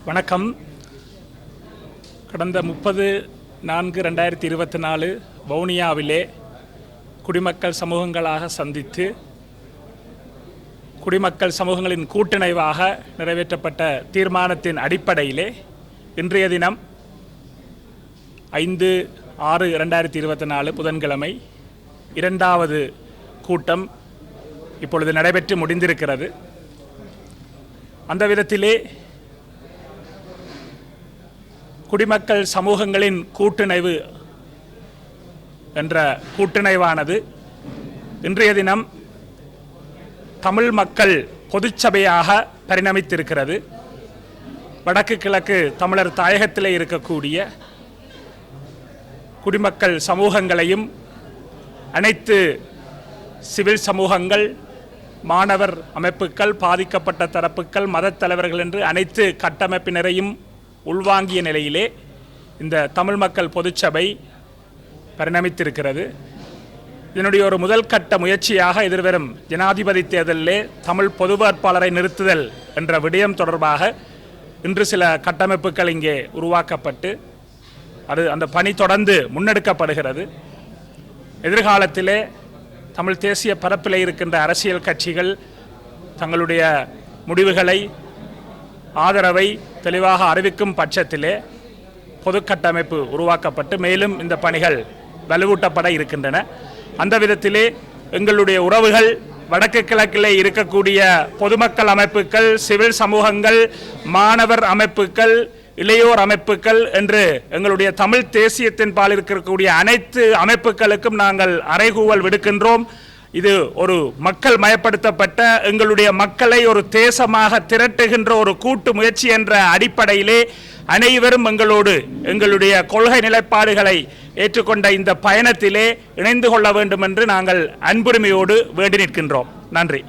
வணக்கம். கடந்த 30/4/2024 வவுனியாவிலே குடிமக்கள் சமூகங்களாக சந்தித்து குடிமக்கள் சமூகங்களின் கூட்டிணைவாக நிறைவேற்றப்பட்ட தீர்மானத்தின் அடிப்படையிலே இன்றைய தினம் 5/6/2024 புதன்கிழமை இரண்டாவது கூட்டம் இப்பொழுது நடைபெற்று முடிந்திருக்கிறது. அந்த விதத்திலே குடிமக்கள் சமூகங்களின் கூட்டிணைவு என்ற கூட்டிணைவானது இன்றைய தினம் தமிழ் மக்கள் பொதுச்சபையாக பரிணமித்திருக்கிறது. வடக்கு கிழக்கு தமிழர் தாயகத்திலே இருக்கக்கூடிய குடிமக்கள் சமூகங்களையும் அனைத்து சிவில் சமூகங்கள், மாணவர் அமைப்புகள், பாதிக்கப்பட்ட தரப்புகள், மதத் தலைவர்கள் என்று அனைத்து கட்டமைப்பினரையும் உள்வாங்கிய நிலையிலே இந்த தமிழ் மக்கள் பொதுச்சபை பரிணமித்திருக்கிறது. இதனுடைய ஒரு முதல் கட்ட முயற்சியாக எதிர்வரும் ஜனாதிபதி தேர்தலிலே தமிழ் பொது வேட்பாளரை நிறுத்துதல் என்ற விடயம் தொடர்பாக இன்று சில கட்டமைப்புகள் இங்கே உருவாக்கப்பட்டு அந்த பணி தொடர்ந்து முன்னெடுக்கப்படுகிறது. எதிர்காலத்திலே தமிழ் தேசிய பரப்பிலே இருக்கின்ற அரசியல் கட்சிகள் தங்களுடைய முடிவுகளை, ஆதரவை தெளிவாக அறிவிக்கும் பட்சத்திலே பொது கட்டமைப்பு உருவாக்கப்பட்டு மேலும் இந்த பணிகள் வலுவூட்டப்பட இருக்கின்றன. அந்த விதத்திலே எங்களுடைய உறவுகள் வடக்கு கிழக்கிலே இருக்கக்கூடிய பொதுமக்கள் அமைப்புகள், சிவில் சமூகங்கள், மாணவர் அமைப்புகள், இளையோர் அமைப்புகள் என்று எங்களுடைய தமிழ் தேசியத்தின் பால் இருக்கக்கூடிய அனைத்து அமைப்புகளுக்கும் நாங்கள் அறைகூவல் விடுக்கின்றோம். இது ஒரு மக்கள் மயப்படுத்தப்பட்ட எங்களுடைய மக்களை ஒரு தேசமாக திரட்டுகின்ற ஒரு கூட்டு முயற்சி என்ற அடிப்படையிலே அனைவரும் எங்களுடைய கொள்கை நிலைப்பாடுகளை ஏற்றுக்கொண்ட இந்த பயணத்திலே இணைந்து கொள்ள வேண்டும் என்று நாங்கள் அன்புரிமையோடு வேண்டி நிற்கின்றோம். நன்றி.